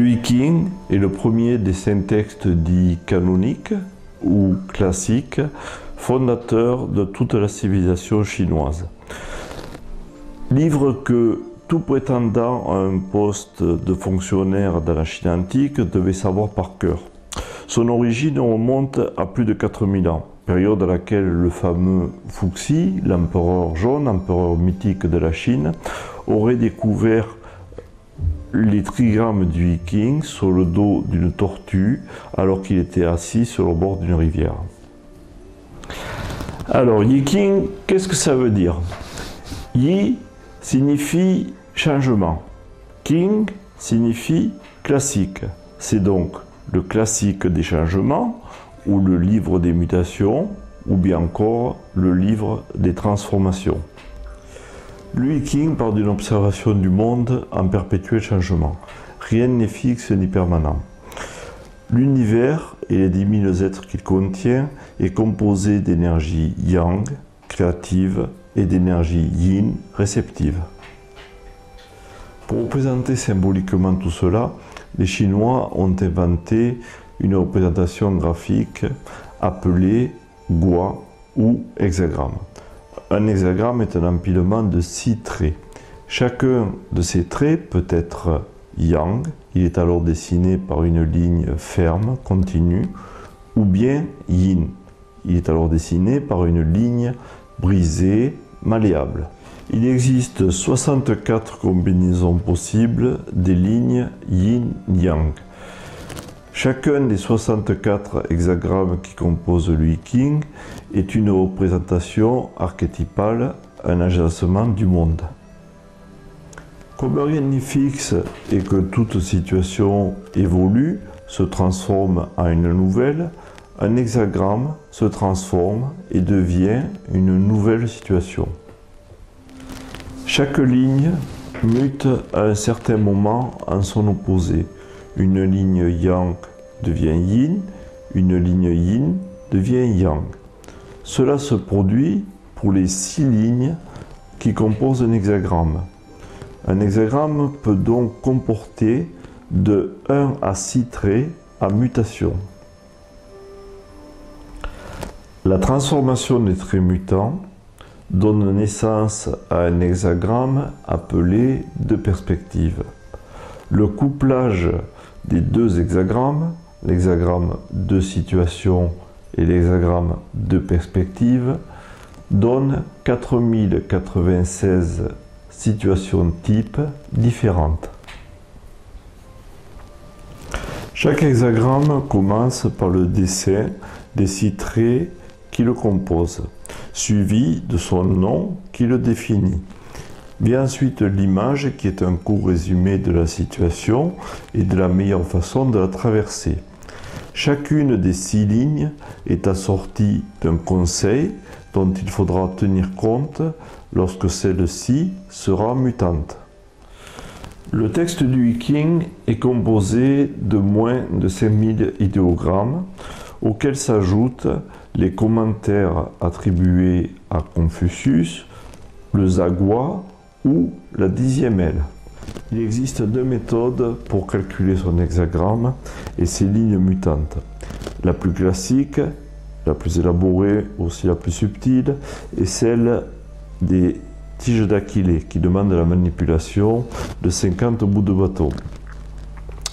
Le I Ching est le premier des 5 textes dits canoniques ou classiques, fondateur de toute la civilisation chinoise. Livre que tout prétendant à un poste de fonctionnaire dans la Chine antique devait savoir par cœur. Son origine remonte à plus de 4000 ans, période à laquelle le fameux Fuxi, l'empereur jaune, empereur mythique de la Chine, aurait découvert les trigrammes du I Ching sur le dos d'une tortue alors qu'il était assis sur le bord d'une rivière. Alors, I Ching, qu'est-ce que ça veut dire? Yi signifie changement. Ching signifie classique. C'est donc le classique des changements, ou le livre des mutations, ou bien encore le livre des transformations. Le I Ching part d'une observation du monde en perpétuel changement. Rien n'est fixe ni permanent. L'univers et les 10 000 êtres qu'il contient est composé d'énergie yang, créative, et d'énergie yin, réceptive. Pour représenter symboliquement tout cela, les Chinois ont inventé une représentation graphique appelée gua ou hexagramme. Un hexagramme est un empilement de 6 traits. Chacun de ces traits peut être yang, il est alors dessiné par une ligne ferme, continue, ou bien yin, il est alors dessiné par une ligne brisée, malléable. Il existe 64 combinaisons possibles des lignes yin-yang. Chacun des 64 hexagrammes qui composent le I Ching est une représentation archétypale, un agencement du monde. Comme rien n'est fixe et que toute situation évolue, se transforme en une nouvelle, un hexagramme se transforme et devient une nouvelle situation. Chaque ligne mute à un certain moment en son opposé. Une ligne yang devient yin, une ligne yin devient yang. Cela se produit pour les 6 lignes qui composent un hexagramme. Un hexagramme peut donc comporter de 1 à 6 traits à mutation. La transformation des traits mutants donne naissance à un hexagramme appelé de perspective. Le couplage des 2 hexagrammes, l'hexagramme de situation et l'hexagramme de perspective, donne 4096 situations types différentes. Chaque hexagramme commence par le dessin des 6 traits qui le composent, suivi de son nom qui le définit. Vient ensuite l'image qui est un court résumé de la situation et de la meilleure façon de la traverser. Chacune des 6 lignes est assortie d'un conseil dont il faudra tenir compte lorsque celle-ci sera mutante. Le texte du I Ching est composé de moins de 5000 idéogrammes auxquels s'ajoutent les commentaires attribués à Confucius, le Zagua ou la 10e aile. Il existe 2 méthodes pour calculer son hexagramme et ses lignes mutantes. La plus classique, la plus élaborée, aussi la plus subtile, est celle des tiges d'Aquilée qui demande la manipulation de 50 bouts de bâton.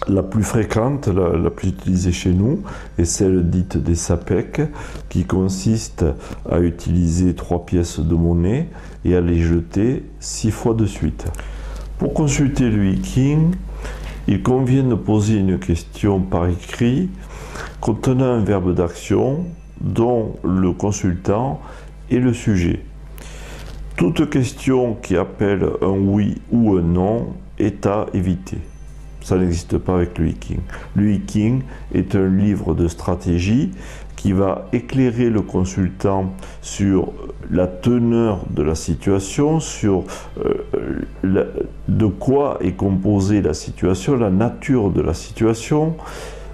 La plus fréquente, la plus utilisée chez nous, est celle dite des sapèques, qui consiste à utiliser 3 pièces de monnaie et à les jeter 6 fois de suite. Pour consulter le I Ching, il convient de poser une question par écrit contenant un verbe d'action dont le consultant est le sujet. Toute question qui appelle un oui ou un non est à éviter. Ça n'existe pas avec le I Ching. Le I Ching est un livre de stratégie qui va éclairer le consultant sur la teneur de la situation, sur de quoi est composée la situation, la nature de la situation,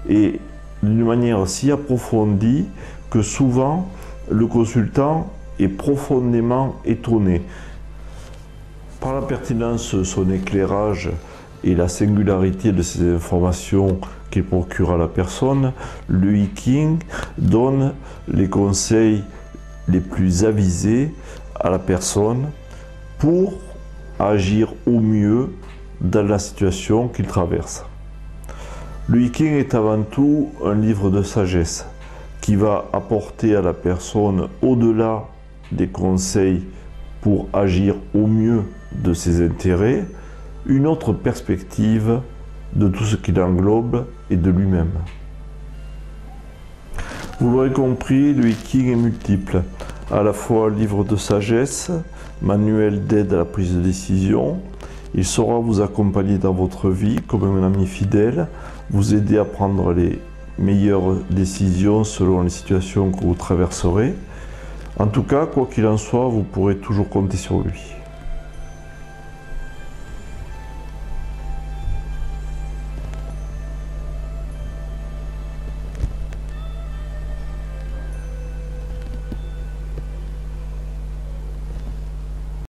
et d'une manière si approfondie que souvent le consultant est profondément étonné par la pertinence de son éclairage et la singularité de ces informations qu'il procure à la personne, le I Ching donne les conseils les plus avisés à la personne pour agir au mieux dans la situation qu'il traverse. Le I Ching est avant tout un livre de sagesse qui va apporter à la personne, au-delà des conseils pour agir au mieux de ses intérêts, une autre perspective de tout ce qu'il englobe et de lui-même. Vous l'aurez compris, le I Ching est multiple, à la fois livre de sagesse, manuel d'aide à la prise de décision. Il saura vous accompagner dans votre vie comme un ami fidèle, vous aider à prendre les meilleures décisions selon les situations que vous traverserez. En tout cas, quoi qu'il en soit, vous pourrez toujours compter sur lui.